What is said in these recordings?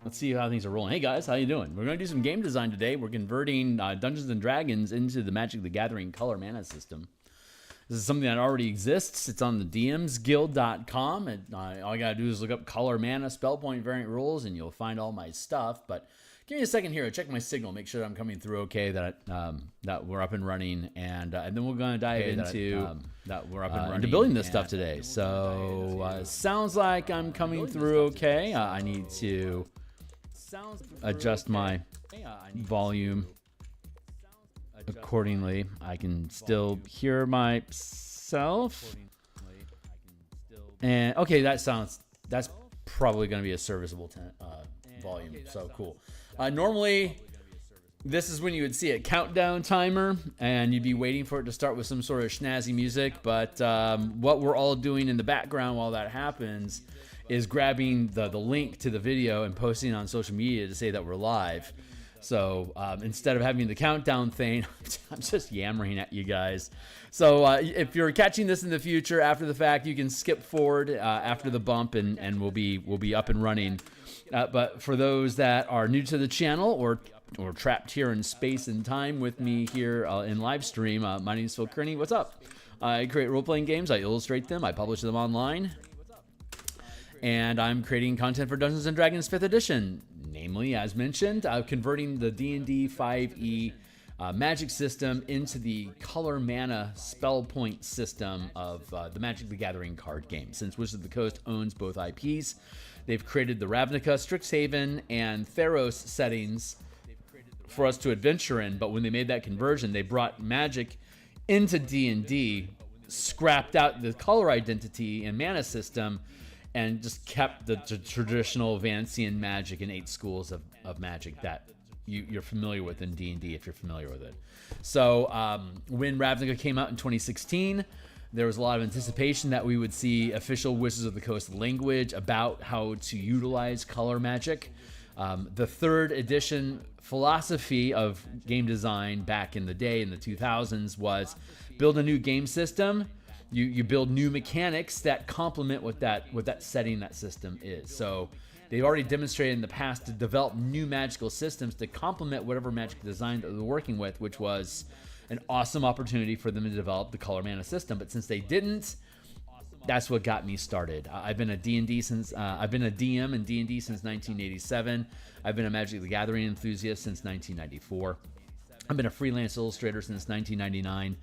Let's see how things are rolling. Hey guys, how you doing? We're going to do some game design today. We're converting Dungeons and Dragons into the Magic the Gathering color mana system. This is something that already exists. It's on the DMsGuild.com. And all you got to do is look up color mana spell point variant rules, and you'll find all my stuff. But give me a second here. Check my signal. Make sure that I'm coming through okay. That we're up and running, and then we're going to dive into building this stuff today. So sounds like I'm coming through okay. I need to adjust my volume accordingly. I can still hear myself. And okay, that's probably going to be a serviceable volume. So cool. Normally, this is when you would see a countdown timer, and you'd be waiting for it to start with some sort of snazzy music. But what we're all doing in the background while that happens is grabbing the link to the video and posting on social media to say that we're live. So instead of having the countdown thing, I'm just yammering at you guys. So if you're catching this in the future after the fact, you can skip forward after the bump, and we'll be up and running. But for those that are new to the channel or trapped here in space and time with me here in live stream, my name is Phil Kearney. What's up? I create role-playing games. I illustrate them. I publish them online. And I'm creating content for Dungeons & Dragons 5th edition. Namely, as mentioned, converting the D&D 5e magic system into the color mana spell point system of the Magic the Gathering card game. Since Wizards of the Coast owns both IPs, they've created the Ravnica, Strixhaven, and Theros settings for us to adventure in. But when they made that conversion, they brought Magic into D&D, scrapped out the color identity and mana system, and just kept the traditional Vancian magic and 8 schools of magic that you're familiar with in D&D if you're familiar with it. So when Ravnica came out in 2016, there was a lot of anticipation that we would see official Wizards of the Coast language about how to utilize color magic. The 3rd edition philosophy of game design back in the day, in the 2000s, was build a new game system. You build new mechanics that complement what that setting, that system is. So they've already demonstrated in the past to develop new magical systems to complement whatever magic design that they're working with, which was an awesome opportunity for them to develop the color mana system. But since they didn't, that's what got me started. I've been a D&D since I've been a DM in D&D since 1987. I've been a Magic the Gathering enthusiast since 1994. I've been a freelance illustrator since 1999.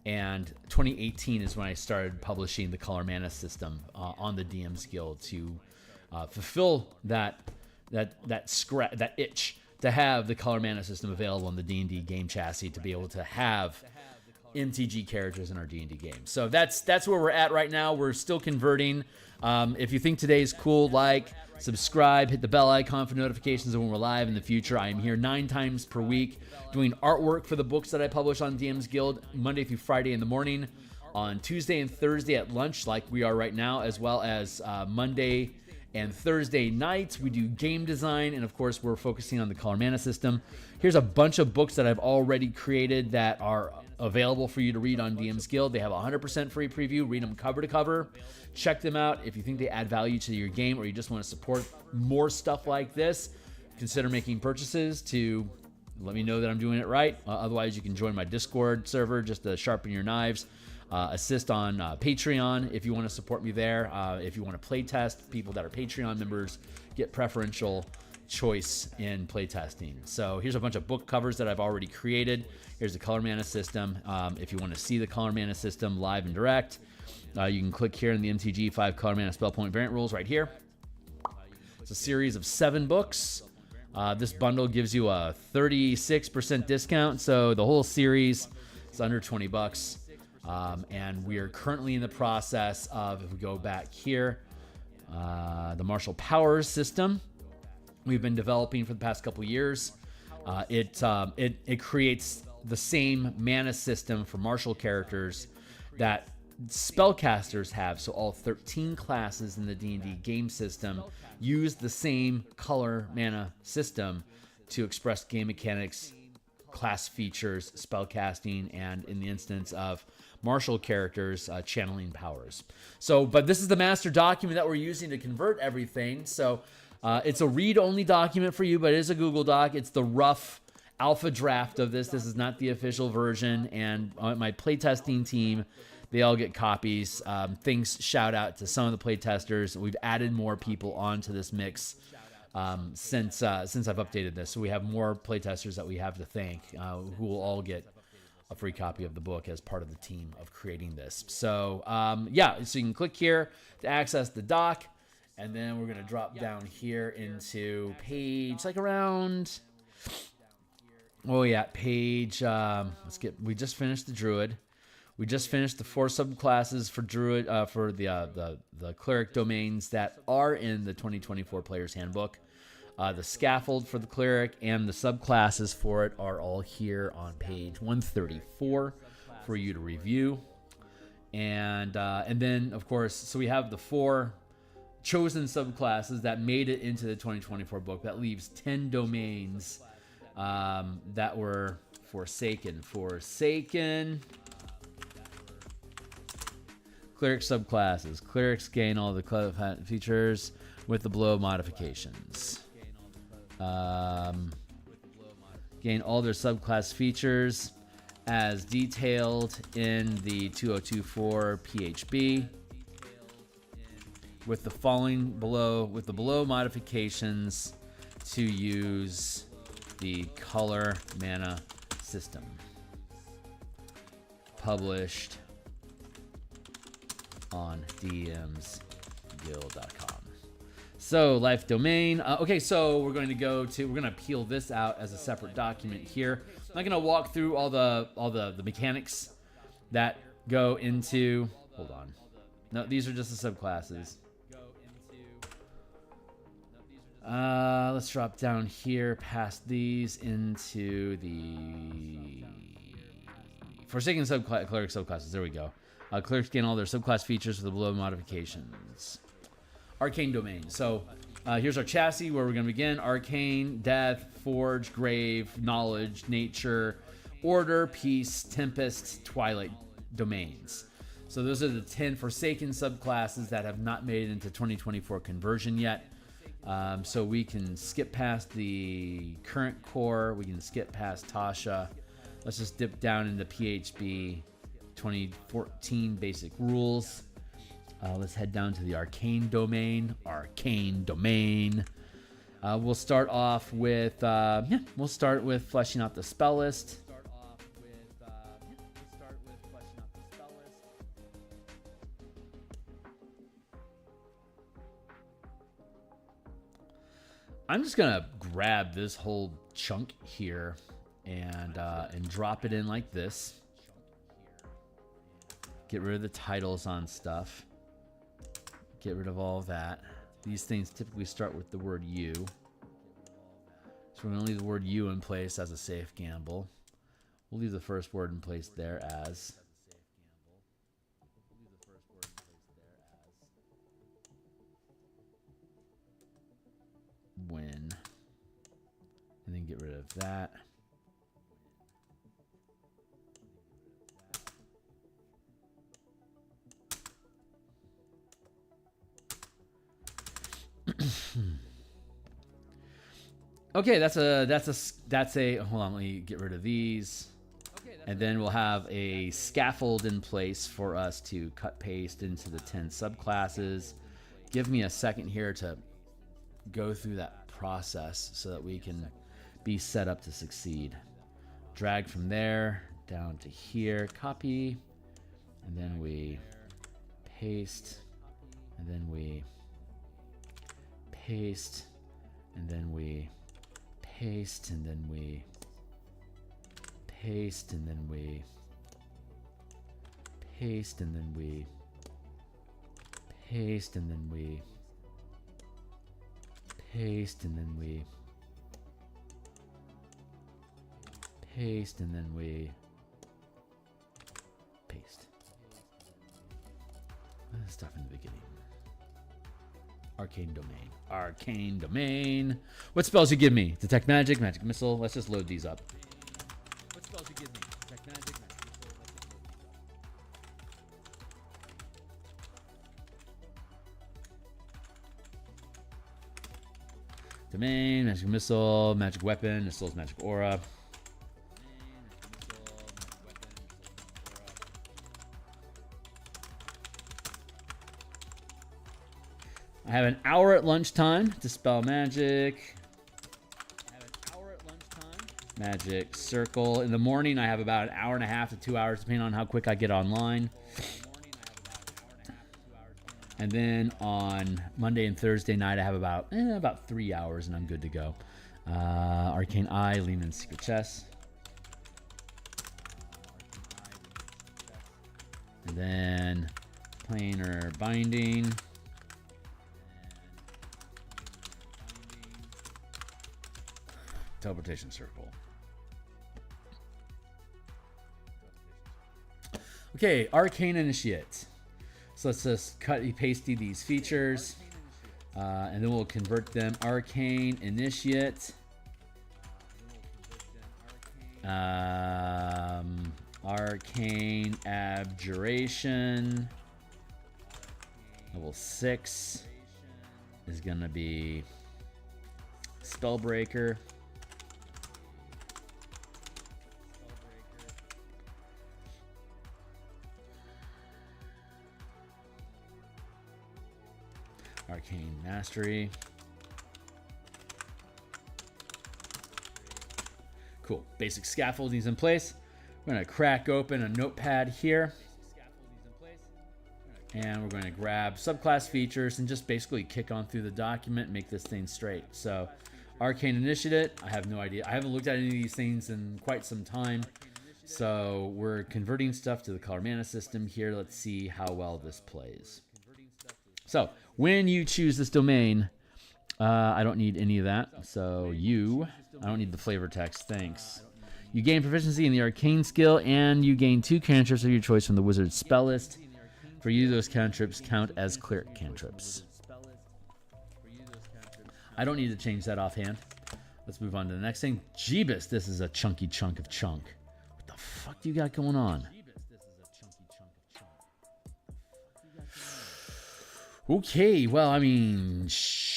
And 2018 is when I started publishing the color mana system on the DMsGuild to fulfill that itch to have the color mana system available on the D&D game chassis, to be able to have MTG characters in our D&D game. So that's where we're at right now. We're still converting. If you think today's cool, like, subscribe, hit the bell icon for notifications of when we're live in the future. I am here 9 times per week doing artwork for the books that I publish on DMsGuild Monday through Friday in the morning, on Tuesday and Thursday at lunch like we are right now, as well as Monday and Thursday nights. We do game design, and of course we're focusing on the color mana system. Here's a bunch of books that I've already created that are available for you to read on DMsGuild. They have a 100% free preview. Read them cover to cover. Check them out. If you think they add value to your game, or you just want to support more stuff like this, consider making purchases to let me know that I'm doing it right. Otherwise, you can join my Discord server just to sharpen your knives. Assist on Patreon if you want to support me there. If you want to play test, people that are Patreon members get preferential choice in playtesting. So here's a bunch of book covers that I've already created. Here's the color mana system. If you want to see the color mana system live and direct, you can click here in the MTG 5 color mana spell point variant rules right here. It's a series of 7 books. This bundle gives you a 36% discount, so the whole series is under 20 bucks. And we are currently in the process of, if we go back here, the Martial Powers system we've been developing for the past couple years. It creates the same mana system for martial characters that spellcasters have. So all 13 classes in the D&D game system use the same color mana system to express game mechanics, class features, spellcasting, and in the instance of martial characters, channeling powers. So, but this is the master document that we're using to convert everything. So It's a read-only document for you, but it is a Google Doc. It's the rough alpha draft of this. This is not the official version. And my playtesting team, they all get copies. Thanks, shout out to some of the playtesters. We've added more people onto this mix since I've updated this. So we have more playtesters that we have to thank, who will all get a free copy of the book as part of the team of creating this. So yeah, so you can click here to access the doc, and then we're gonna drop down here into page like around. Oh yeah, page. We just finished the Druid. We just finished the 4 subclasses for Druid for the cleric domains that are in the 2024 Player's Handbook. The scaffold for the cleric and the subclasses for it are all here on page 134 for you to review. And then, of course, so we have the 4 chosen subclasses that made it into the 2024 book. That leaves 10 domains that were forsaken. Cleric subclasses. Clerics gain all the features with the below modifications. Gain all their subclass features as detailed in the 2024 PHB with the below modifications to use the color mana system. Published on DMsGuild.com. So life domain. Okay, so we're going to peel this out as a separate document here. I'm not going to walk through all the mechanics that go into. Hold on. No, these are just the subclasses. Let's drop down here past these into the Forsaken Cleric subclasses. There we go. Clerics gain all their subclass features with the below modifications. Arcane domain. So here's our chassis where we're going to begin. Arcane, Death, Forge, Grave, Knowledge, Nature, Order, Peace, Tempest, Twilight domains. So those are the 10 Forsaken subclasses that have not made it into 2024 conversion yet. So we can skip past the current core. We can skip past Tasha. Let's just dip down into PHB 2014 basic rules. Let's head down to the Arcane domain. We'll start off with fleshing out the spell list. I'm just gonna grab this whole chunk here and drop it in like this. Get rid of the titles on stuff. Get rid of all of that. These things typically start with the word U. So we're going to leave the word U in place as a safe gamble. We'll leave the first word in place there as. Win. And then get rid of that. Okay, that's a hold on, let me get rid of these. And then we'll have a scaffold in place for us to cut paste into the 10 subclasses. Give me a second here to go through that process so that we can be set up to succeed. Drag from there down to here, copy, and then we paste, and then we paste, and then we paste, and then we paste, and then we paste, and then we paste, and then we paste, and then we paste, and then we paste. Stuff in the beginning. Arcane domain. Arcane domain. What spells you give me? Detect magic, magic missile. Let's just load these up. What spells you give me? Detect magic, magic missile. Let's just load these Domain, magic missile, magic weapon, missiles, magic aura. I have an hour at lunchtime to spell magic. Magic circle. In the morning, I have about an hour and a half to 2 hours, depending on how quick I get online. And then on Monday and Thursday night, I have about 3 hours, and I'm good to go. Arcane Eye, Lean in Secret Chest. And then Planar Binding. Teleportation Circle. Okay, Arcane Initiate. So let's just cut and pasty these features. And then we'll convert them. Arcane Initiate. Arcane Abjuration. Level 6 is going to be Spellbreaker. Arcane Mastery. Cool. Basic scaffolding's in place. We're going to crack open a notepad here. And we're going to grab subclass features and just basically kick on through the document and make this thing straight. So, Arcane Initiate, I have no idea. I haven't looked at any of these things in quite some time. So, we're converting stuff to the color mana system here. Let's see how well this plays. So, when you choose this domain, I don't need any of that. So, I don't need the flavor text. Thanks. You gain proficiency in the arcane skill, and you gain 2 cantrips of your choice from the wizard's spell list. For you, those cantrips count as cleric cantrips. I don't need to change that offhand. Let's move on to the next thing. Jeebus, this is a chunky chunk of chunk. What the fuck do you got going on? Okay, well, I mean, sure.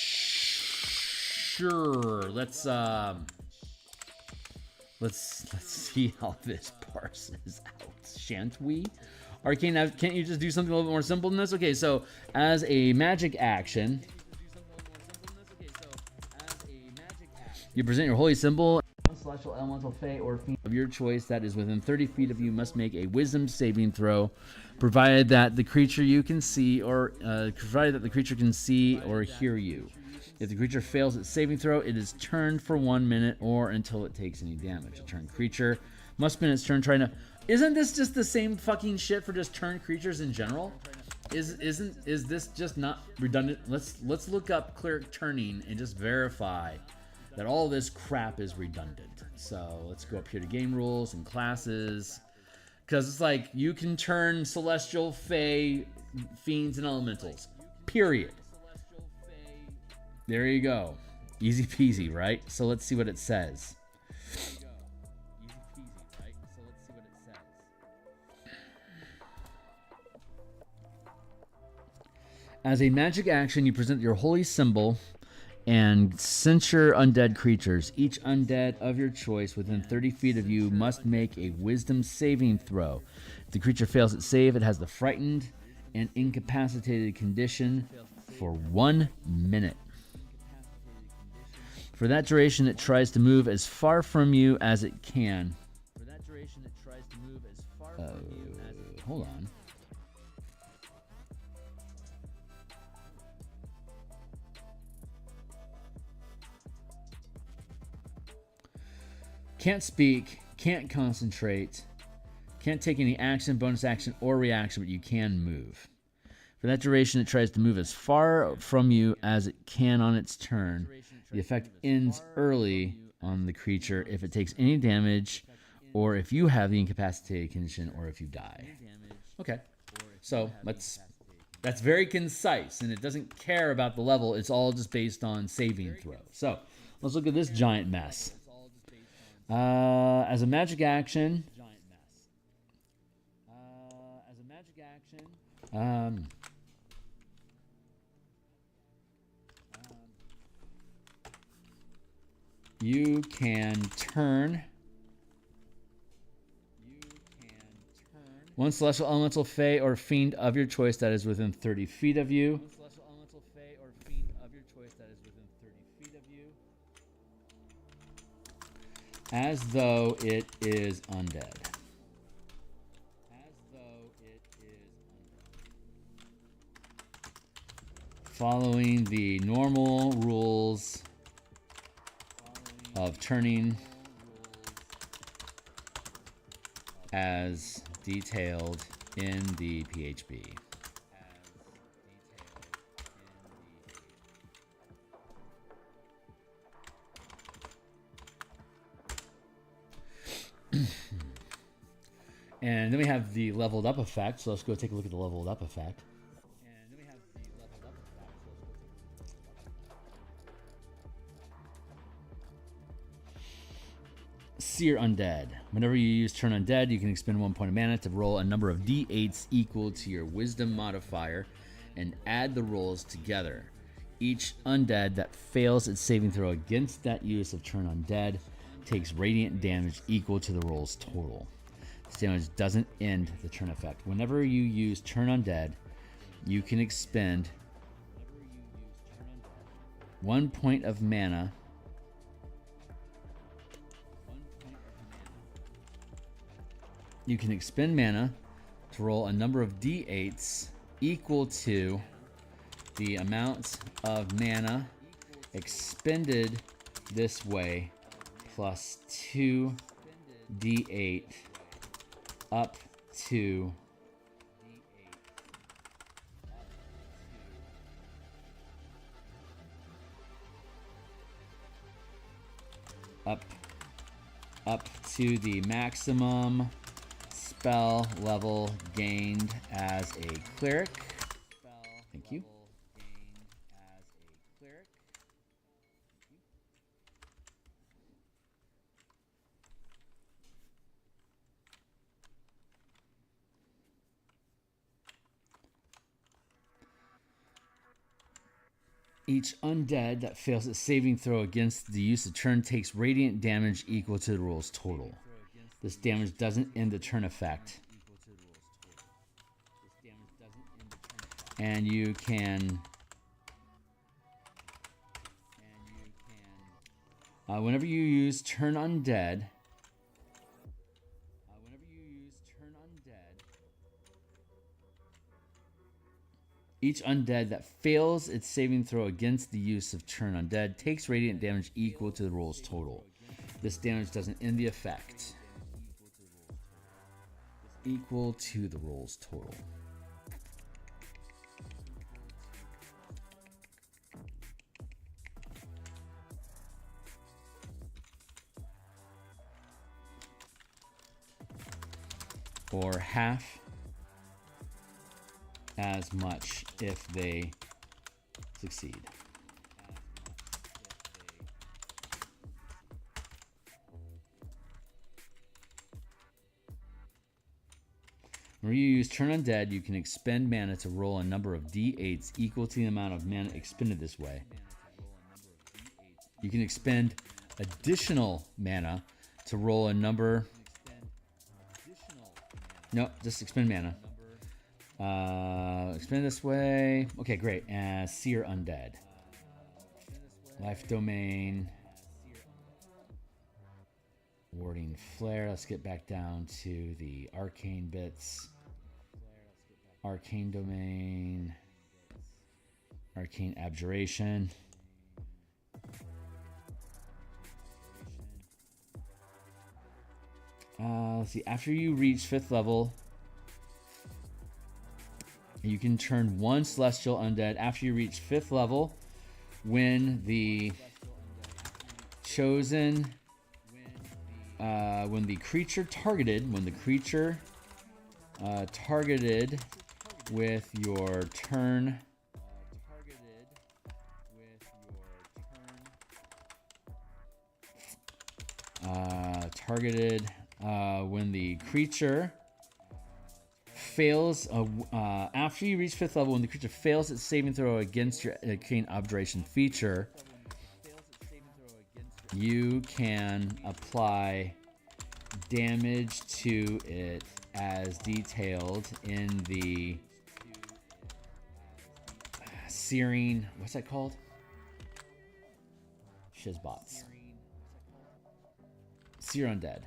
Let's see how this parses out, shan't we? Arcane, can't you just do something a little bit more simple than this? Okay, so as a magic action, you present your holy symbol. One celestial, elemental, fey, or fiend of your choice that is within 30 feet of you must make a wisdom saving throw, provided that the creature can see or hear you. If the creature fails its saving throw, it is turned for 1 minute or until it takes any damage. A turned creature must spend its turn trying to. Isn't this just the same fucking shit for just turned creatures in general? Is this just not redundant? Let's look up cleric turning and just verify that all this crap is redundant. So let's go up here to game rules and classes, because it's like you can turn celestial, fey, fiends, and elementals. Period. There you go. Easy peasy, right? So let's see what it says. As a magic action, you present your holy symbol and censure undead creatures. Each undead of your choice within 30 feet of you must make a wisdom saving throw. If the creature fails its save, it has the frightened and incapacitated condition for 1 minute. For that duration, it tries to move as far from you as it can. Hold on. Can't speak, can't concentrate, can't take any action, bonus action, or reaction, but you can move. For that duration, it tries to move as far from you as it can on its turn. The effect ends early on the creature if it takes any damage, or if you have the incapacitated condition, or if you die. Okay, so that's very concise, and it doesn't care about the level. It's all just based on saving throw. So let's look at this giant mess. As a magic action, You can turn one celestial elemental, fey, or fiend of your choice that is within 30 feet of you. As though it is undead. Following the normal rules of turning as detailed in the PHB. And then we have the leveled up effect. So let's go take a look at the leveled up effect. Seer Undead. Whenever you use Turn Undead, you can expend 1 point of mana to roll a number of d8s equal to your Wisdom modifier and add the rolls together. Each undead that fails its saving throw against that use of Turn Undead takes radiant damage equal to the roll's total. This damage doesn't end the turn effect. Whenever you use Turn Undead, you can expend 1 point of mana You can expend mana to roll a number of d8s equal to the amount of mana expended this way plus 2d8 up to the maximum spell level gained as a cleric. Thank you. Each undead that fails its saving throw against the use of turn takes radiant damage equal to the roll's total. This damage doesn't end the turn effect. And you can whenever you use Turn Undead, each undead that fails its saving throw against the use of Turn Undead takes radiant damage equal to the roll's total. This damage doesn't end the effect. Equal to the roll's total. Or half as much if they succeed. When you use Turn Undead, you can expend mana to roll a number of d8s equal to the amount of mana expended this way. You can expend additional mana to roll a number... No, just expend mana. Expend this way. Okay, great. Seer Undead. Life Domain. Warding Flare. Let's get back down to the arcane bits. Arcane Domain. Arcane Abjuration. Let's see. After you reach 5th level, you can turn 1 Celestial Undead. After you reach 5th level, when the chosen... when the creature targeted with your turn when the creature fails after you reach 5th level, when the creature fails its saving throw against your arcane abjuration feature, you can apply damage to it as detailed in the searing, what's that called? Shizbots. Sear Undead.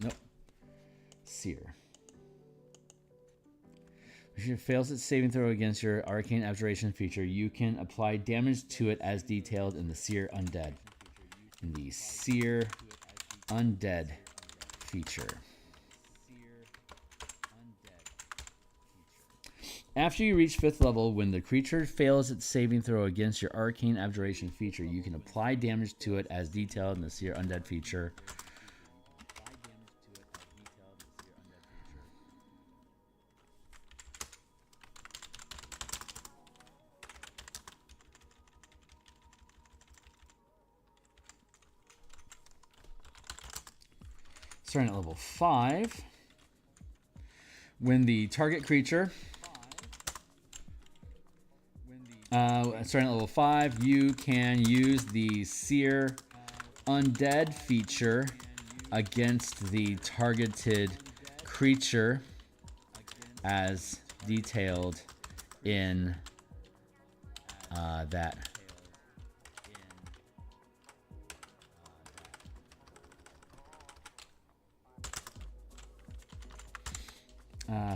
Nope. Sear. If it fails its saving throw against your Arcane Abjuration feature, you can apply damage to it as detailed in the Sear Undead. In the Sear Undead feature. After you reach 5th level, when the creature fails its saving throw against your Arcane Abjuration feature, you can apply damage to it as detailed in the Sear Undead feature. Starting at level 5, when the target creature, starting at level 5, you can use the Sear Undead feature against the targeted creature as detailed in that.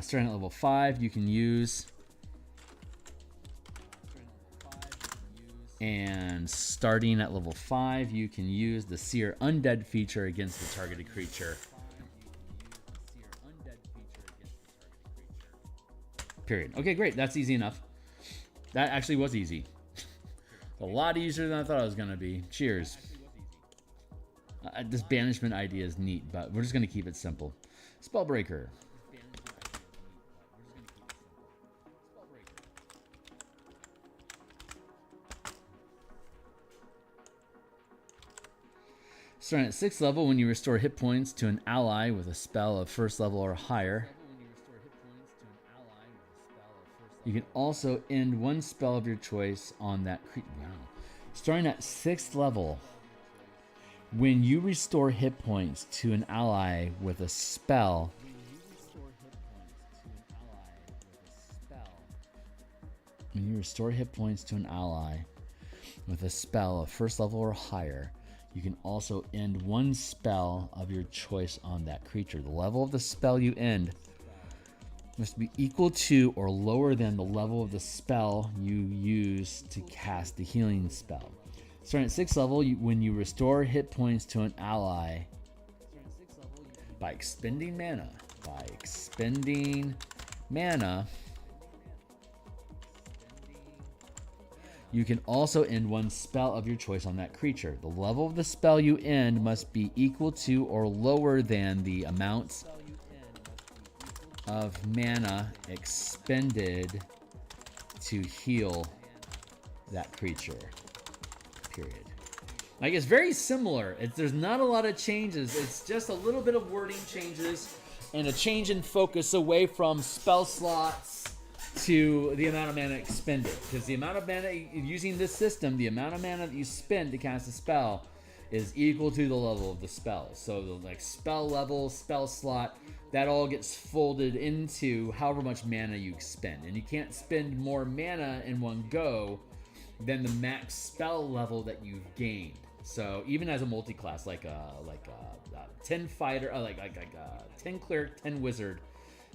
Starting at level 5, you can use, and starting at level 5, you can use the Sear Undead feature against the targeted creature. Period. Okay, great. That's easy enough. That actually was easy. A lot easier than I thought it was going to be. Cheers. This banishment idea is neat, but we're just going to keep it simple. Spellbreaker. Starting at 6th level, when you restore hit points to an ally with a spell of 1st level or higher, you can also end one spell of your choice on that creature. Wow. Starting at 6th level, when you restore hit points to an ally with a spell, when you restore hit points to an ally with a spell of 1st level or higher, you can also end one spell of your choice on that creature. The level of the spell you end must be equal to or lower than the level of the spell you use to cast the healing spell. Starting at 6th level, when you restore hit points to an ally by expending mana, you can also end one spell of your choice on that creature. The level of the spell you end must be equal to or lower than the amount of mana expended to heal that creature. Period. Like, it's very similar. There's not a lot of changes. It's just a little bit of wording changes and a change in focus away from spell slots to the amount of mana expended. Because the amount of mana, using this system, the amount of mana that you spend to cast a spell is equal to the level of the spell. So the like spell level, spell slot, that all gets folded into however much mana you expend. And you can't spend more mana in one go than the max spell level that you've gained. So even as a multi-class, like 10 fighter, 10 cleric, 10 wizard,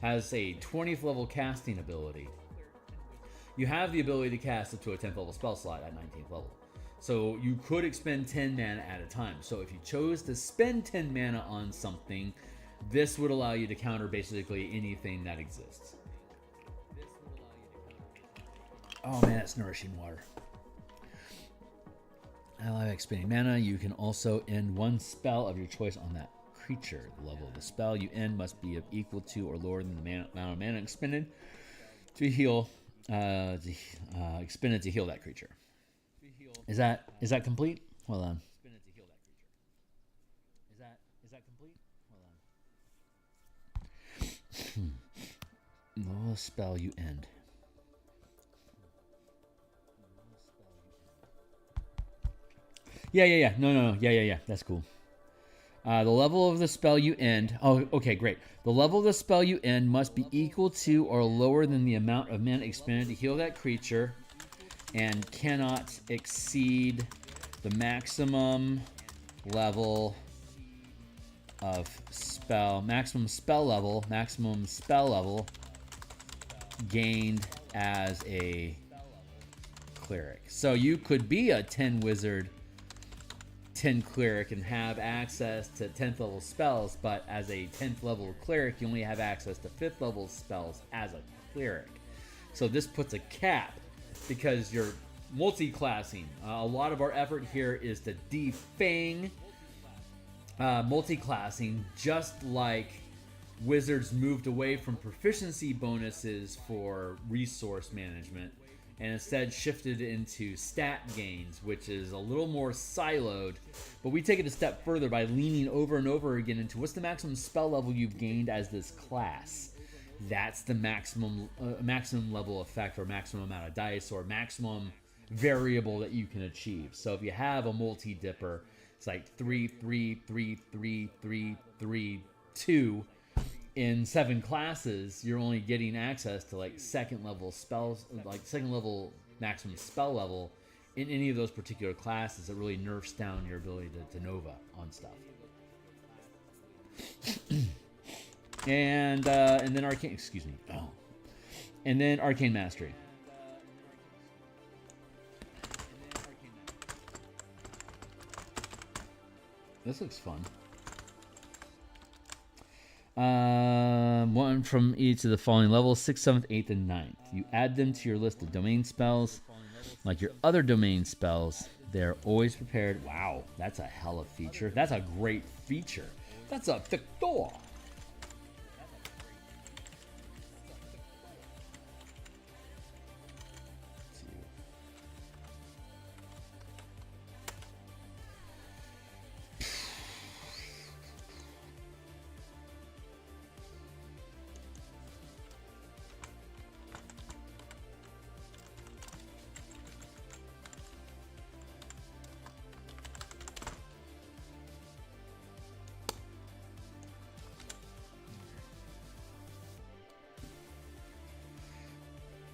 has a 20th level casting ability. You have the ability to cast up to a 10th level spell slot at 19th level. So you could expend 10 mana at a time. So if you chose to spend 10 mana on something, this would allow you to counter basically anything that exists. Oh man, that's nourishing water. Ally expending mana, you can also end one spell of your choice on that creature. The level of the spell you end must be equal to or lower than the amount of mana expended to heal, expended to heal that creature. Is that complete? Well done. Is that complete? Well Oh, spell you end. Yeah. No. Yeah. That's cool. The level of the spell you end. Oh, okay, great. The level of the spell you end must be equal to or lower than the amount of mana expended to heal that creature, and cannot exceed the maximum level of maximum spell level gained as a cleric. So you could be a 10 wizard, 10 cleric and have access to 10th level spells, but as a 10th level cleric, you only have access to 5th level spells as a cleric. So this puts a cap because you're multi-classing. A lot of our effort here is to defang multi-classing, just like Wizards moved away from proficiency bonuses for resource management and instead shifted into stat gains, which is a little more siloed. But we take it a step further by leaning over and over again into what's the maximum spell level you've gained as this class. That's the maximum level effect, or maximum amount of dice, or maximum variable that you can achieve. So if you have a multi-dipper, it's like 3, 3, 3, 3, 3, 3, 2. In 7 classes, you're only getting access to like second level spells, like second level maximum spell level in any of those particular classes. It really nerfs down your ability to Nova on stuff. and then Arcane, excuse me. Oh. And then Arcane Mastery. This looks fun. One from each of the following levels: 6th, 7th, 8th, and 9th. You add them to your list of domain spells. Like your other domain spells, they're always prepared. Wow, that's a hell of a feature. That's a great feature. That's a Victor.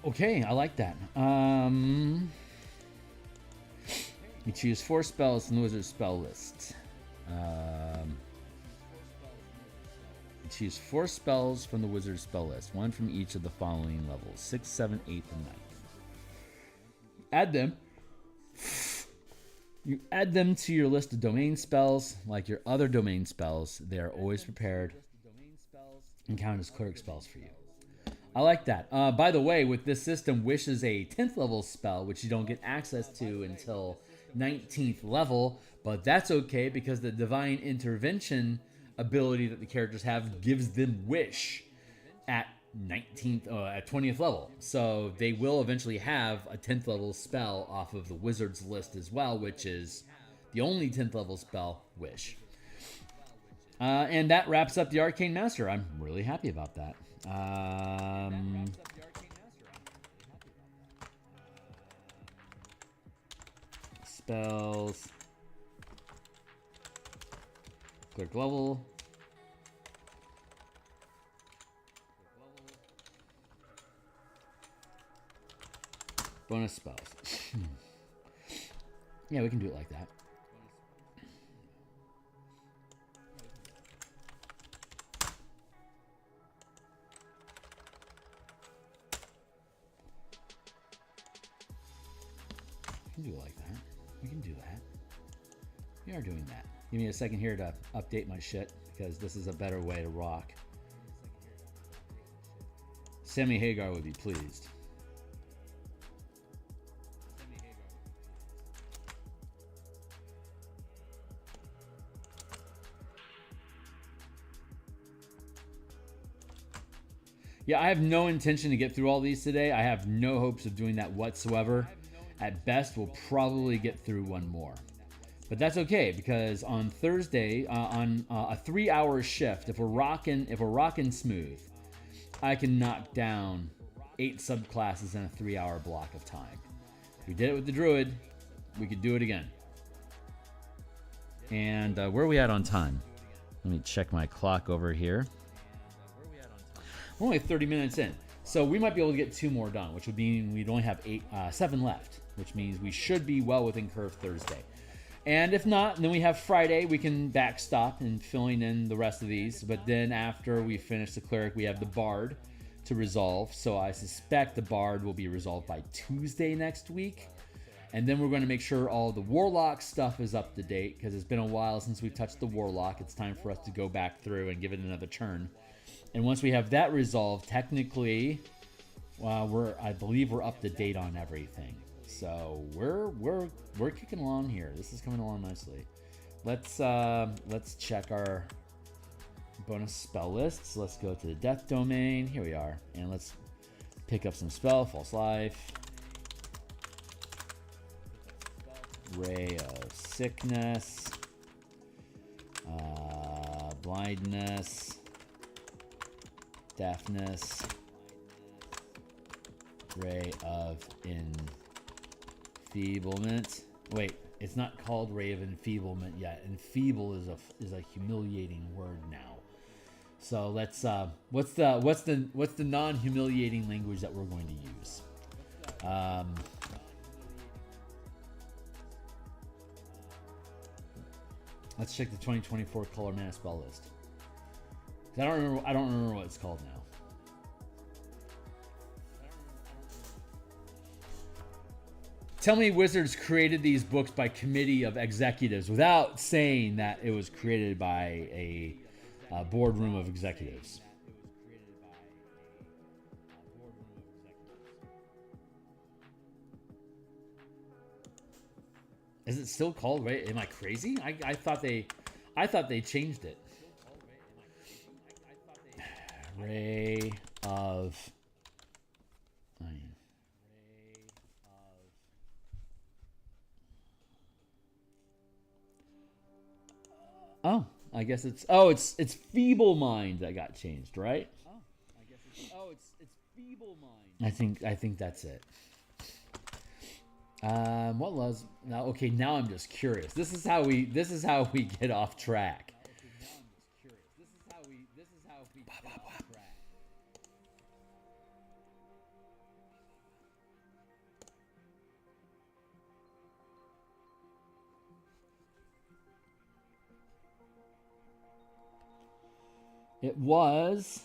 Okay, I like that. You choose 4 spells from the wizard's spell list. You choose 4 spells from the wizard's spell list, 1 from each of the following levels: 6th, 7th, 8th, and 9th. Add them. You add them to your list of domain spells. Like your other domain spells, they are always prepared and count as cleric spells for you. I like that. By the way, with this system, Wish is a 10th level spell, which you don't get access to until 19th level, but that's okay because the Divine Intervention ability that the characters have gives them Wish at 20th level. So they will eventually have a 10th level spell off of the Wizard's list as well, which is the only 10th level spell, Wish. And that wraps up the Arcane Master. I'm really happy about that. Spells, cleric level, bonus spells. Yeah, we can do it like that. We can do it like that. We can do that. We are doing that. Give me a second here to update my shit, because this is a better way to rock. Sammy Hagar would be pleased. Yeah, I have no intention to get through all these today. I have no hopes of doing that whatsoever. At best, we'll probably get through one more. But that's okay, because on Thursday, on a 3-hour shift, if we're rocking smooth, I can knock down 8 subclasses in a 3-hour block of time. We did it with the druid. We could do it again. And where are we at on time? Let me check my clock over here. We're only 30 minutes in. So we might be able to get 2 more done, which would mean we'd only have 7 left, which means we should be well within curve Thursday. And if not, then we have Friday. We can backstop and filling in the rest of these. But then after we finish the cleric, we have the bard to resolve. So I suspect the bard will be resolved by Tuesday next week. And then we're going to make sure all the warlock stuff is up to date, because it's been a while since we touched the warlock. It's time for us to go back through and give it another turn. And once we have that resolved, technically, I believe we're up to date on everything. So we're kicking along here. This is coming along nicely. Let's check our bonus spell lists. Let's go to the death domain. Here we are, and let's pick up some spell. False life, ray of sickness, blindness, deafness, ray of enfeeblement. Wait, it's not called ray of enfeeblement yet. Enfeeble is a humiliating word now. So let's what's the non-humiliating language that we're going to use? Let's check the 2024 color mana spell list. I don't remember what it's called now. Tell me Wizards created these books by committee of executives without saying that it was created by a boardroom of executives. Is it still called, right? Am I crazy? I thought they changed it. Ray of... Oh, I guess it's... Oh, it's Feeble Mind that got changed, right? Oh, I guess it's... Oh, it's Feeble Mind. I think that's it. What was... Now, okay, now I'm just curious. This is how we get off track. It was...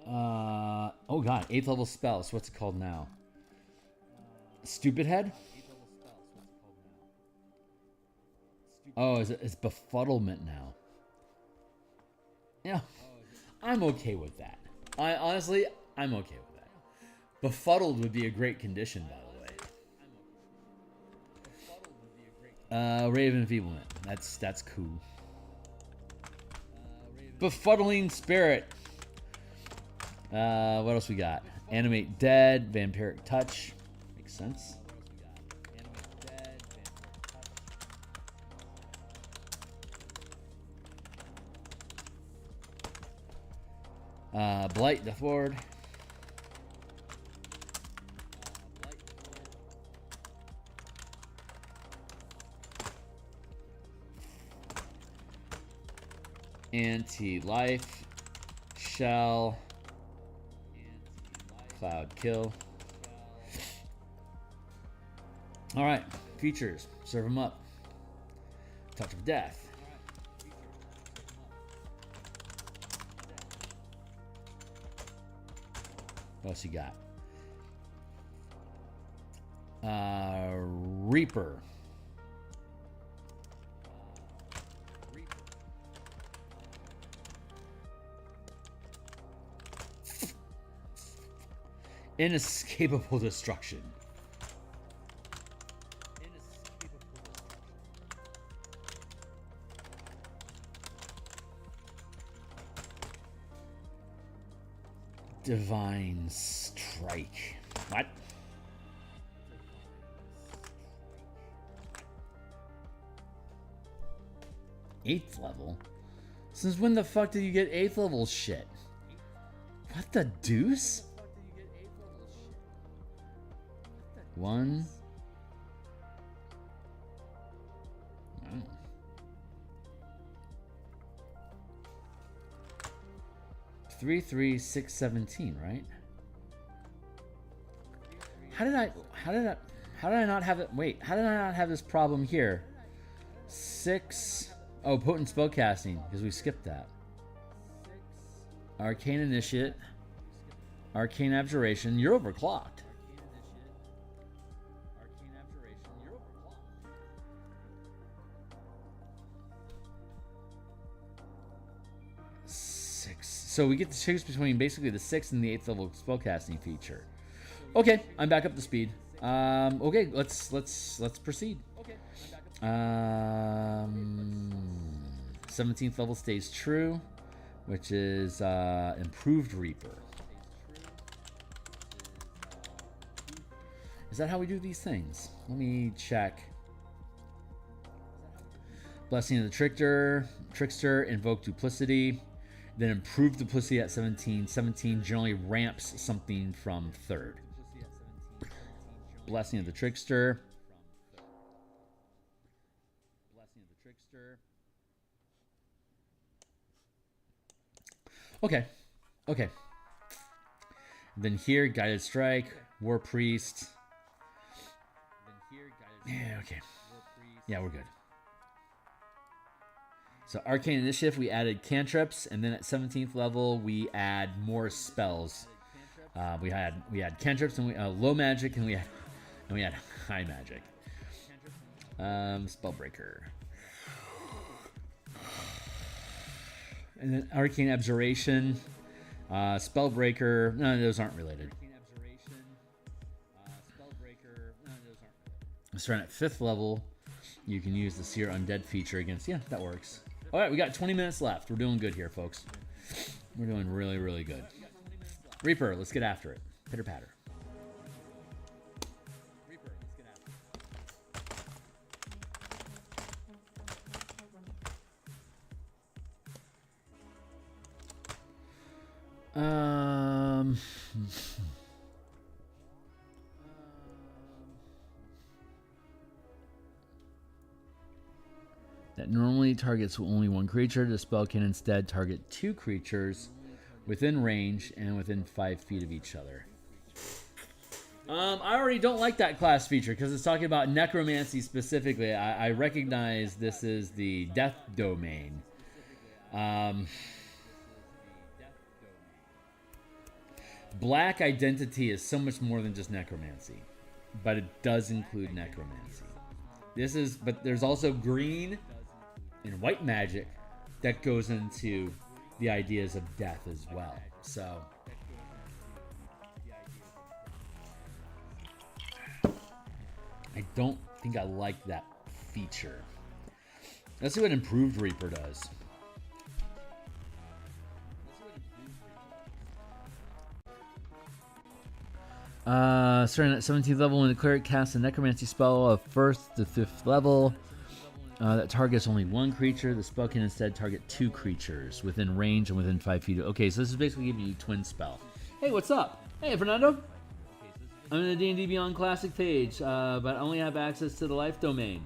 oh god, 8th level spell. So what's it called now? Stupid Head? Oh, it's Befuddlement now. Yeah, I'm okay with that. Honestly, I'm okay with that. Befuddled would be a great condition, by the way. Raven Enfeeblement. That's cool. Befuddling Spirit. What else we got? Animate Dead, Vampiric Touch. Makes sense. Blight, Death Ward. Anti-life, Shell, Cloud Kill. All right, features, serve them up. Touch of Death. What else you got? Reaper. Inescapable Destruction. Divine Strike. What? Eighth level? Since when the fuck did you get 8th level shit? What the deuce? 1. Wow. 3, 3, 6, 17, right? How did I not have it? Wait, how did I not have this problem here? 6. Oh, potent spellcasting, because we skipped that. Arcane Initiate. Arcane Abjuration. You're overclocked. 6. So we get to choose between basically the 6th and the 8th level spellcasting feature. Okay, I'm back up to speed. Okay, let's proceed. 17th level stays true, which is improved Reaper. Is that how we do these things? Let me check. Blessing of the Trickster, invoke duplicity, then improve duplicity at 17. 17 generally ramps something from 3rd. Blessing of the Trickster. Okay. Then here, Guided Strike, War Priest. Yeah, okay. Yeah, we're good. So Arcane Initiative, we added cantrips, and then at 17th level, we add more spells. We had cantrips and low magic, and we had high magic. Spellbreaker. And then Arcane Abjuration, Spellbreaker. No, those aren't related. Starting at 5th level, you can use the Seer Undead feature against. Yeah, that works. All right, we got 20 minutes left. We're doing good here, folks. We're doing really, really good. Reaper, let's get after it. Pitter patter. That normally targets only one creature. The spell can instead target 2 creatures within range and within 5 feet of each other. I already don't like that class feature because it's talking about necromancy specifically. I recognize this is the death domain. Black identity is so much more than just necromancy, but it does include necromancy. But there's also green and white magic that goes into the ideas of death as well. So I don't think I like that feature. Let's see what Improved Reaper does. Starting at 17th level, when the cleric casts a necromancy spell of 1st to 5th level that targets only one creature, the spell can instead target 2 creatures within range and within 5 feet. Okay, so this is basically giving you twin spell. Hey, what's up? Hey, Fernando. I'm in the D&D Beyond Classic page, but I only have access to the life domain.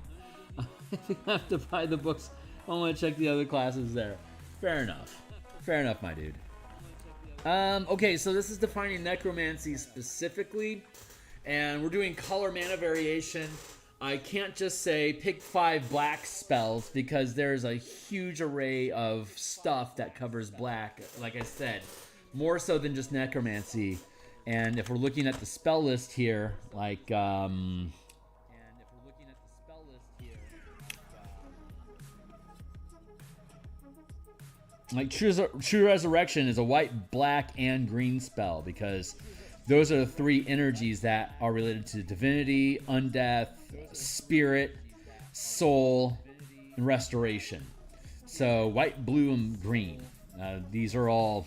I think I have to buy the books. I want to check the other classes there. Fair enough. Fair enough, my dude. Okay, so this is defining necromancy specifically, and we're doing color mana variation. I can't just say pick 5 black spells because there's a huge array of stuff that covers black, like I said, more so than just necromancy. And if we're looking at the spell list here, like True Resurrection is a white, black, and green spell because those are the 3 energies that are related to divinity, undeath, spirit, soul, and restoration. So white, blue, and green. These are all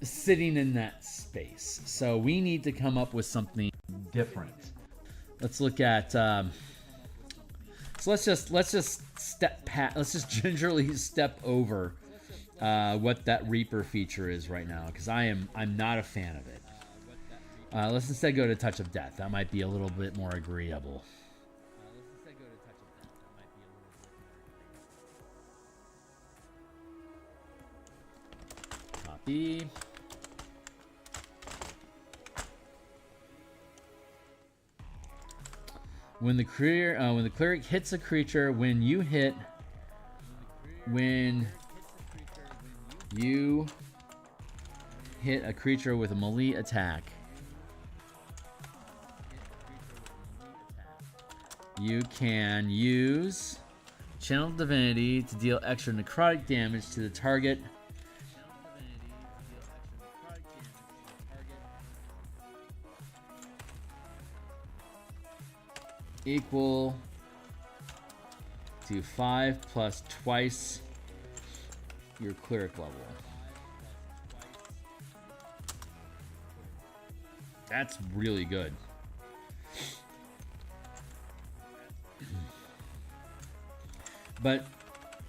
sitting in that space. So we need to come up with something different. Let's look at So let's just gingerly step over what that Reaper feature is right now, because I'm not a fan of it. Let's instead go to Touch of Death. That might be a little bit more agreeable. Copy. When the cleric hits a creature, when you hit a creature with a melee attack, you can use Channel Divinity to deal extra necrotic damage to the target. Equal to 5 plus twice your cleric level. That's really good. But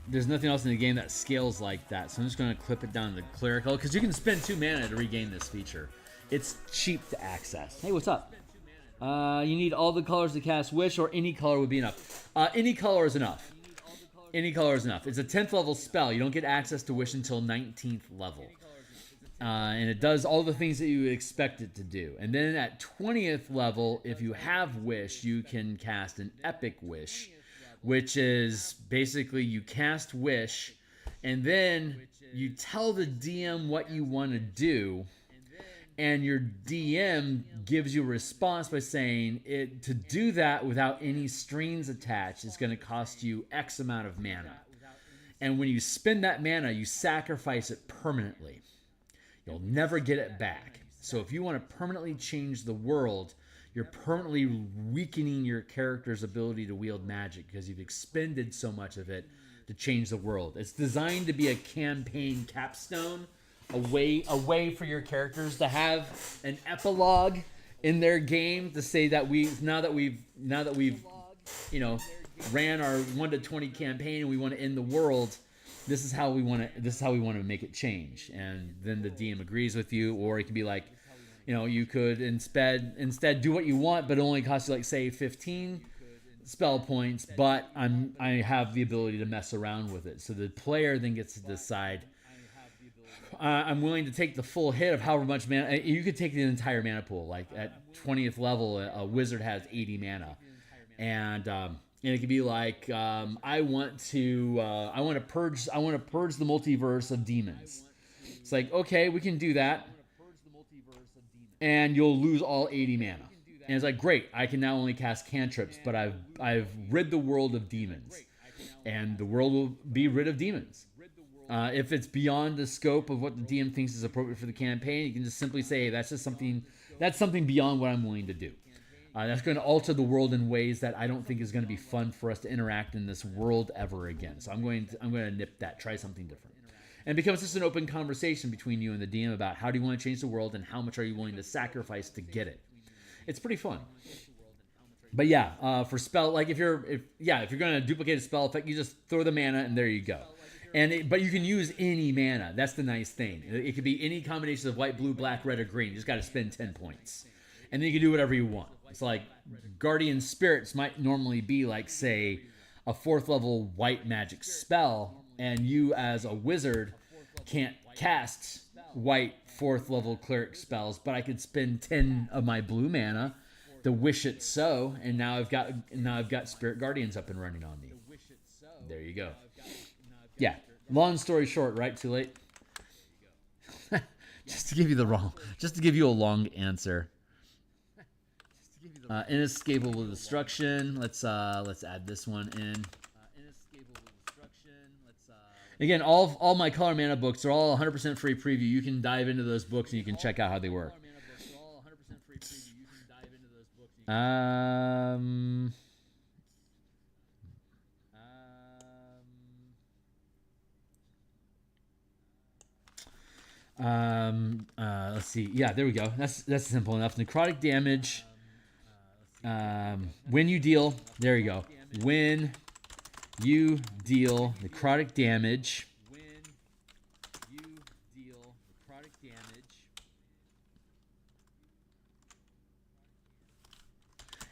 there's nothing else in the game that scales like that, so I'm just going to clip it down to the clerical, because you can spend 2 mana to regain this feature. It's cheap to access. Hey, what's up? You need all the colors to cast Wish, or any color would be enough. Any color is enough. Any color is enough. It's a 10th level spell. You don't get access to Wish until 19th level. And it does all the things that you would expect it to do. And then at 20th level, if you have Wish, you can cast an Epic Wish, which is basically you cast Wish, and then you tell the DM what you want to do, and your DM gives you a response by saying, to do that without any strings attached is going to cost you X amount of mana. And when you spend that mana, you sacrifice it permanently. You'll never get it back. So if you want to permanently change the world, you're permanently weakening your character's ability to wield magic because you've expended so much of it to change the world. It's designed to be a campaign capstone, a way for your characters to have an epilogue in their game to say that now that we've ran our 1 to 20 campaign and we want to end the world, this is how we want to make it change. And then the DM agrees with you, or it can be like, you could instead do what you want, but it only costs you, like, say 15 spell points, but I have the ability to mess around with it. So the player then gets to decide, I'm willing to take the full hit of however much mana. You could take the entire mana pool. Like at 20th level, a wizard has 80 mana, and it could be like, I want to purge the multiverse of demons. It's like, okay, we can do that, and you'll lose all 80 mana. And it's like, great, I can now only cast cantrips, but I've rid the world of demons, and the world will be rid of demons. If it's beyond the scope of what the DM thinks is appropriate for the campaign, you can just simply say, hey, that's something beyond what I'm willing to do. That's going to alter the world in ways that I don't think is going to be fun for us to interact in this world ever again. So I'm going to nip that, try something different. And it becomes just an open conversation between you and the DM about how do you want to change the world and how much are you willing to sacrifice to get it. It's pretty fun. But yeah, for spell, like if you're going to duplicate a spell effect, you just throw the mana and there you go. But you can use any mana. That's the nice thing. It could be any combination of white, blue, black, red, or green. You just got to spend 10 points. And then you can do whatever you want. It's like Guardian Spirits might normally be like, say, a 4th level white magic spell, and you as a wizard can't cast white 4th level cleric spells, but I could spend 10 of my blue mana to wish it so, and now I've got Spirit Guardians up and running on me. There you go. Yeah. Long story short, right? Too late. just to give you a long answer. Inescapable destruction. Let's add this one in. Again, all my color mana books are all 100% free preview. You can dive into those books and you can check out how they work. Let's see. Yeah, there we go. That's simple enough. Necrotic damage. When you deal, there you go. When you deal necrotic damage.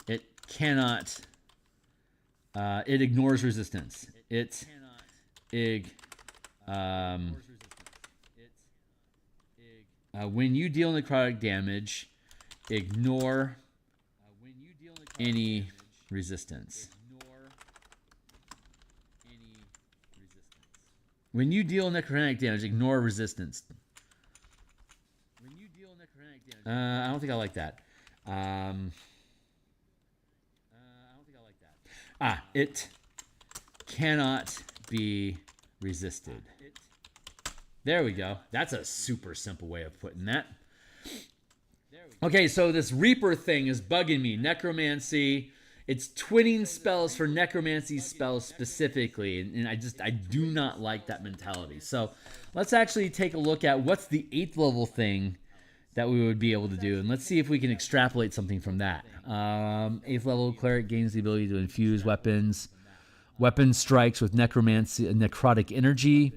It cannot. It ignores resistance. When you deal necrotic damage, ignore any resistance. When you deal necrotic damage, ignore resistance. I don't think I like that. It cannot be resisted. There we go. That's a super simple way of putting that. Okay, so this Reaper thing is bugging me. Necromancy. It's twinning spells for necromancy spells specifically, and I do not like that mentality. So let's actually take a look at what's the 8th level thing that we would be able to do, and let's see if we can extrapolate something from that. 8th level cleric gains the ability to infuse weapons. Weapon strikes with necrotic energy.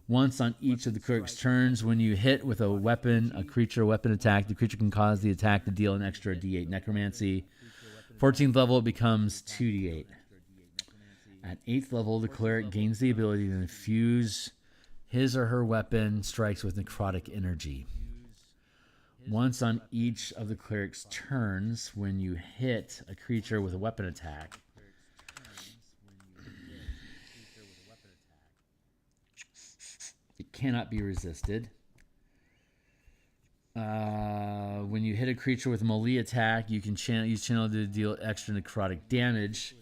Once on each of the cleric's turns, when you hit with a creature weapon attack, the creature can cause the attack to deal an extra d8 necromancy. 14th level, it becomes 2d8. At 8th level, the cleric gains the ability to infuse his or her weapon strikes with necrotic energy. Once on each of the cleric's turns, when you hit a creature with a weapon attack, it cannot be resisted. When you hit a creature with a melee attack, you can use channel to deal extra necrotic damage.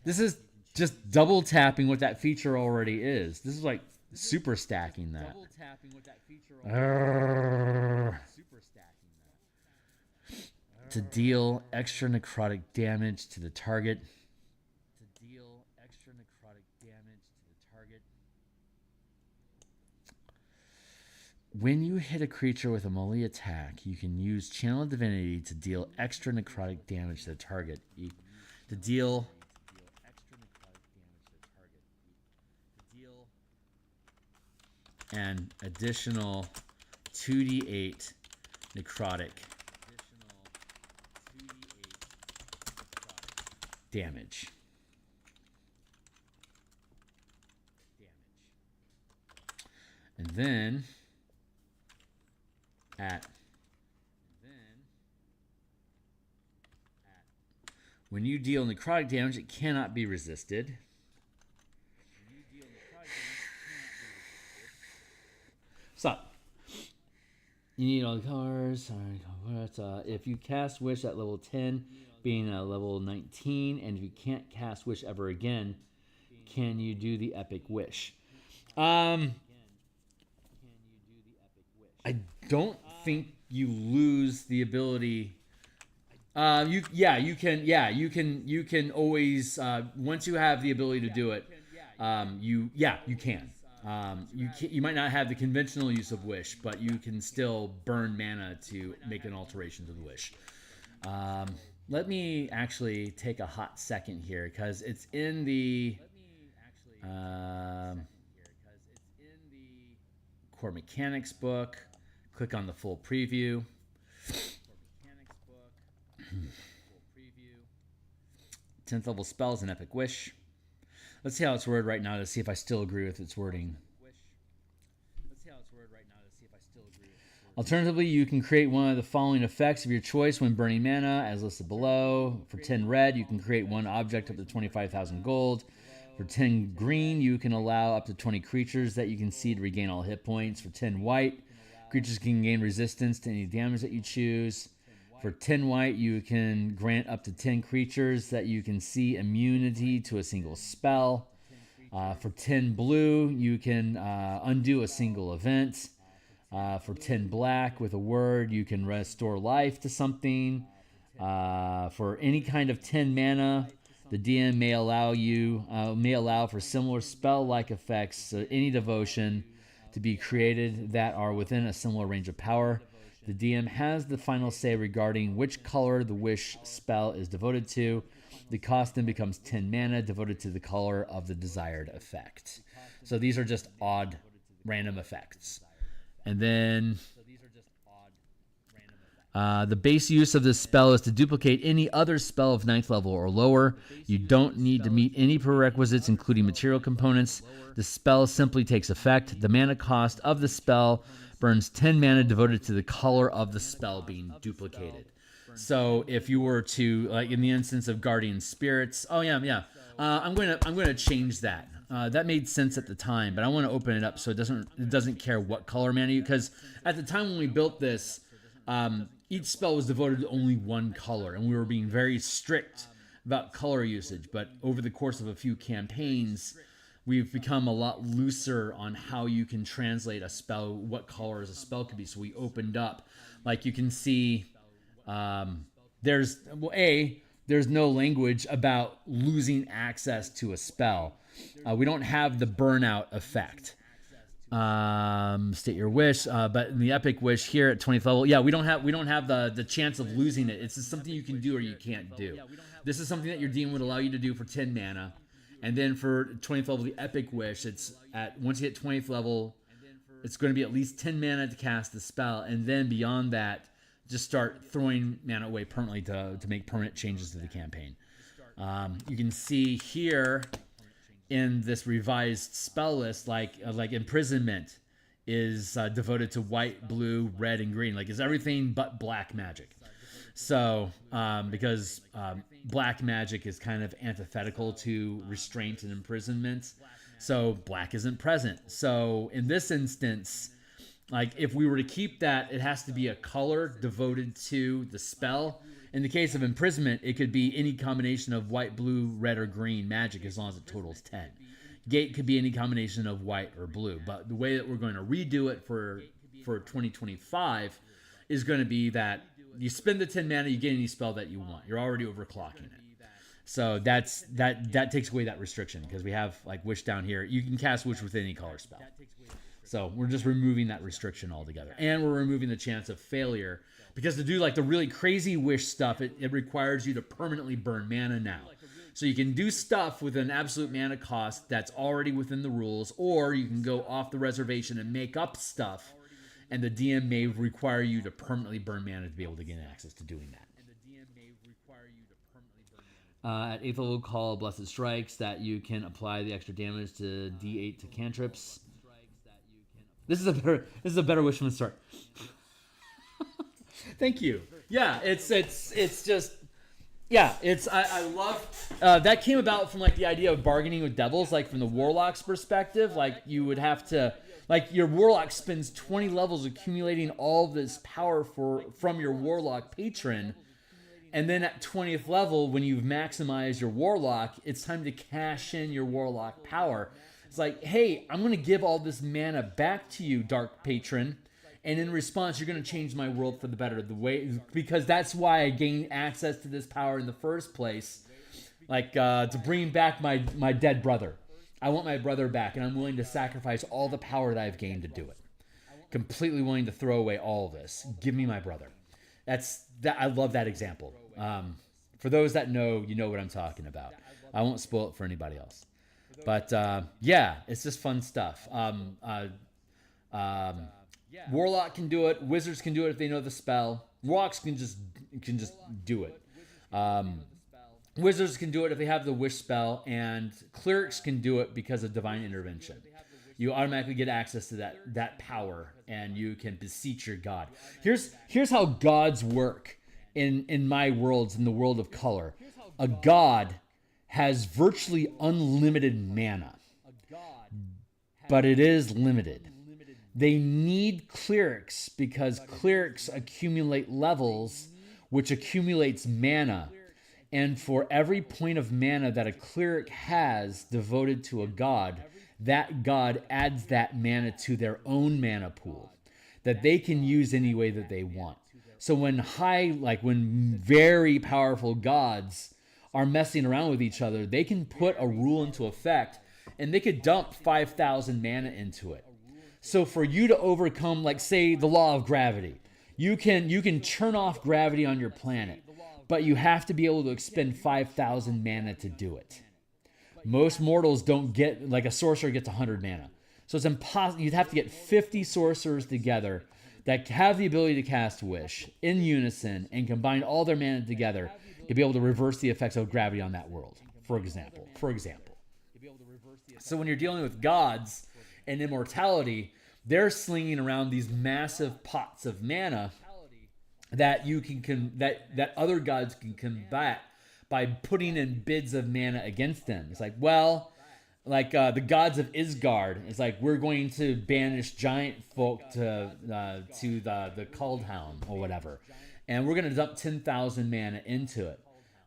This is just double tapping what that feature already is. This is like super stacking that. To deal extra necrotic damage to the target. When you hit a creature with a melee attack, you can use Channel of Divinity to deal extra necrotic damage to the target. To deal an additional 2d8 necrotic damage. And then when you deal necrotic damage, it cannot be resisted. So, you need all the colors. If you cast Wish at level 10, being a level 19, and if you can't cast Wish ever again, can you do the Epic Wish? I don't think you lose the ability. You can always once you have the ability to do it, you can. You might not have the conventional use of Wish, but you can still burn mana to make an alteration to the Wish. Let me actually take a hot second here because it's in the Core Mechanics book. Click on the full preview. 10th level spells and Epic Wish. Let's see how it's worded right now to see if I still agree with its wording. Alternatively, you can create one of the following effects of your choice when burning mana, as listed below. For 10 red, you can create one object up to 25,000 gold. For 10 green, you can allow up to 20 creatures that you can see to regain all hit points. For 10 white, creatures can gain resistance to any damage that you choose. For 10 white, you can grant up to 10 creatures that you can see immunity to a single spell. For 10 blue, you can undo a single event. For 10 black, with a word, you can restore life to something. For any kind of 10 mana, the DM may allow for similar spell-like effects, any devotion, to be created that are within a similar range of power. The DM has the final say regarding which color the Wish spell is devoted to. The cost then becomes 10 mana devoted to the color of the desired effect. So these are just odd random effects. And then the base use of this spell is to duplicate any other spell of 9th level or lower. You don't need to meet any prerequisites, including material components. The spell simply takes effect. The mana cost of the spell burns 10 mana devoted to the color of the spell being duplicated. So if you were to, like in the instance of Guardian Spirits, I'm going to change that. That made sense at the time, but I want to open it up so it doesn't care what color mana you, because at the time when we built this, each spell was devoted to only one color, and we were being very strict about color usage. But over the course of a few campaigns, we've become a lot looser on how you can translate a spell, what colors a spell could be. So we opened up, like you can see, there's no language about losing access to a spell. We don't have the burnout effect. State your wish, but in the epic wish here at 20th level, we don't have the chance of losing it. It's just something you can do or you can't do. This is something that your DM would allow you to do for 10 mana. And then for 20th level, the epic wish, once you hit 20th level, it's going to be at least 10 mana to cast the spell, and then beyond that, just start throwing mana away permanently to make permanent changes to the campaign. You can see here in this revised spell list, like imprisonment is devoted to white, blue, red, and green. Like, it's everything but black magic. So because black magic is kind of antithetical to restraint and imprisonment, so black isn't present. So in this instance, like if we were to keep that, it has to be a color devoted to the spell. In the case of imprisonment, it could be any combination of white, blue, red, or green magic as long as it totals 10. Gate could be any combination of white or blue. But the way that we're going to redo it for 2025 is going to be that you spend the 10 mana, you get any spell that you want. You're already overclocking it. So that takes away that restriction, because we have like Wish down here. You can cast Wish with any color spell. So we're just removing that restriction altogether. And we're removing the chance of failure, because to do like the really crazy Wish stuff, it requires you to permanently burn mana now. So you can do stuff with an absolute mana cost that's already within the rules, or you can go off the reservation and make up stuff, and the DM may require you to permanently burn mana to be able to gain access to doing that. At 8th level, call Blessed Strikes that you can apply the extra damage to D8 to cantrips. This is a better wish from the start. Thank you. Yeah, I love that came about from like the idea of bargaining with devils, like from the Warlock's perspective. Like you would have to, like your Warlock spends 20 levels accumulating all this power from your Warlock patron. And then at 20th level, when you've maximized your Warlock, it's time to cash in your Warlock power. It's like, hey, I'm going to give all this mana back to you, Dark Patron. And in response, you're going to change my world for the better. Because that's why I gained access to this power in the first place. Like, to bring back my dead brother. I want my brother back, and I'm willing to sacrifice all the power that I've gained to do it. Completely willing to throw away all of this. Give me my brother. I love that example. For those that know, you know what I'm talking about. I won't spoil it for anybody else. But it's just fun stuff. Warlock can do it. Wizards can do it if they know the spell. Warlocks can just do it. Wizards can do it if they have the Wish spell, and Clerics can do it because of Divine Intervention. You automatically get access to that power, and you can beseech your god. Here's how gods work in my worlds, in the world of color. A god has virtually unlimited mana, but it is limited. They need Clerics because Clerics accumulate levels, which accumulates mana. And for every point of mana that a Cleric has devoted to a god, that god adds that mana to their own mana pool that they can use any way that they want. So when very powerful gods are messing around with each other, they can put a rule into effect and they could dump 5,000 mana into it. So for you to overcome, like say, the law of gravity, you can turn off gravity on your planet. but you have to be able to expend 5,000 mana to do it. Most mortals don't get, like a sorcerer gets 100 mana. So it's impossible. You'd have to get 50 sorcerers together that have the ability to cast Wish in unison and combine all their mana together to be able to reverse the effects of gravity on that world, for example. So when you're dealing with gods and immortality, they're slinging around these massive pots of mana that you can that other gods can combat by putting in bids of mana against them. It's like, well, like the gods of Isgard. It's like, we're going to banish giant folk to the Kaldhelm or whatever, and we're going to dump 10,000 mana into it.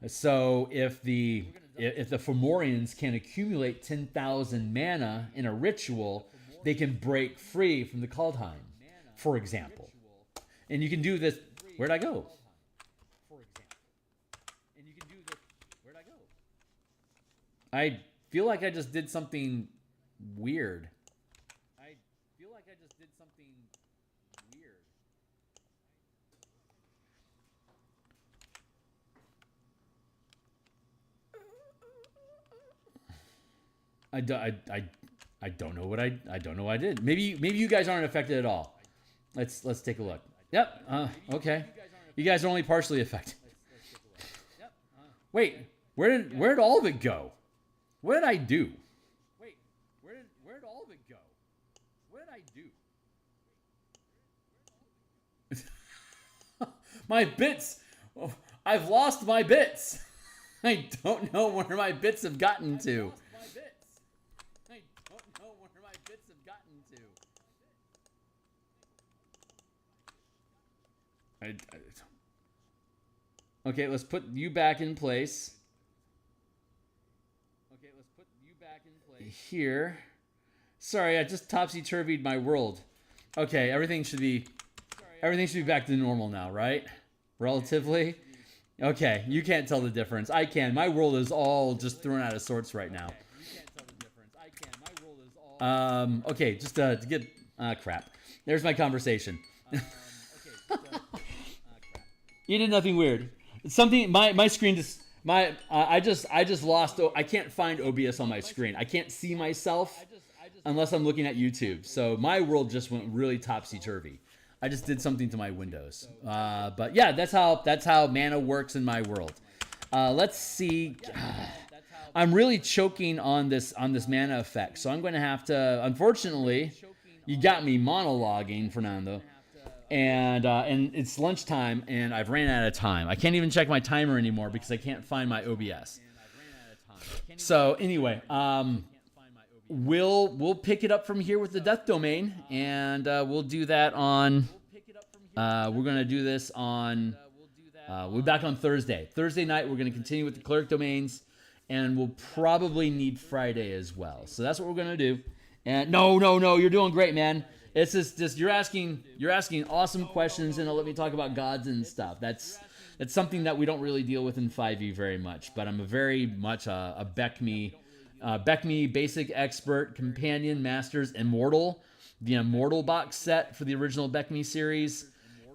So if the Fomorians can accumulate 10,000 mana in a ritual, they can break free from the Kaldheim, for example. And you can do this. Where'd I go? I feel like I just did something weird. I don't know what I don't know what I did. Maybe you guys aren't affected at all. Let's take a look. Yep. Okay. You guys are only partially affected. Wait, where did all of it go? What did I do? Wait, where did all of it go? What did I do? My bits. Oh, I've lost my bits. I don't know where my bits have gotten to. Okay, let's put you back in place. Here. Sorry, I just topsy-turvied my world. Okay, everything should be back to normal now, right? Relatively. Okay, you can't tell the difference. I can. My world is all just thrown out of sorts right now. Okay, just to get crap. There's my conversation. You did nothing weird. Something my screen just I just lost. I can't find OBS on my screen. I can't see myself unless I'm looking at YouTube. So my world just went really topsy-turvy. I just did something to my windows. But yeah, that's how mana works in my world. Let's see. I'm really choking on this mana effect. So I'm going to have to, unfortunately, you got me monologuing, Fernando. And it's lunchtime, and I've ran out of time. I can't even check my timer anymore because I can't find my OBS. So anyway, we'll pick it up from here with the Death Domain, and we'll do that on. We're gonna do this on. We'll be back on Thursday. Thursday night, we're gonna continue with the Cleric Domains, and we'll probably need Friday as well. So that's what we're gonna do. And no, you're doing great, man. It's just you're asking awesome questions, and let me talk about gods and stuff. That's something that we don't really deal with in 5e very much. But I'm very much a Beckme basic expert, companion, masters, immortal, the immortal box set for the original Beckme series,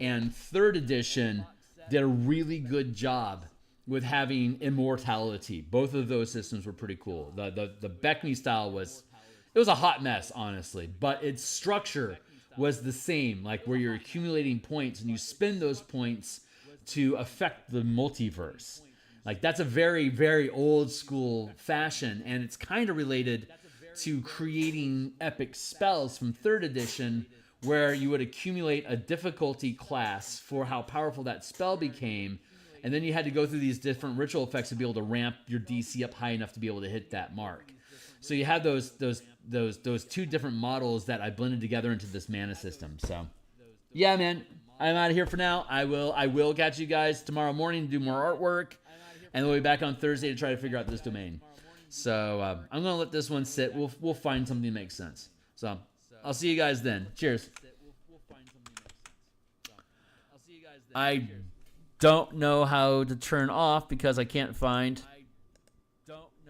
and 3rd edition did a really good job with having immortality. Both of those systems were pretty cool. The Beckme style was. It was a hot mess, honestly, but its structure was the same, like where you're accumulating points and you spend those points to affect the multiverse. Like that's a very, very old school fashion, and it's kind of related to creating epic spells from 3rd edition, where you would accumulate a difficulty class for how powerful that spell became, and then you had to go through these different ritual effects to be able to ramp your DC up high enough to be able to hit that mark. So you have those 2 different models that I blended together into this mana system. So, yeah, man, I'm out of here for now. I will catch you guys tomorrow morning to do more artwork, and we'll be back on Thursday to try to figure out this domain. So I'm gonna let this one sit. We'll find something that makes sense. So I'll see you guys then. Cheers. I don't know how to turn off because I can't find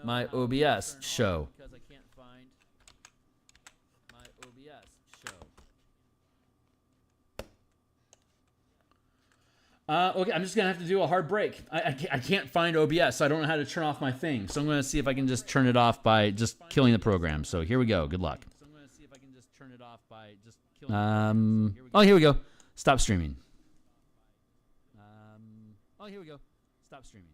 my OBS show. Okay, I'm just going to have to do a hard break. I can't find OBS, so I don't know how to turn off my thing. So I'm going to see if I can just turn it off by just killing the program. So here we go. Good luck. Oh, here we go. Stop streaming. Oh, here we go. Stop streaming.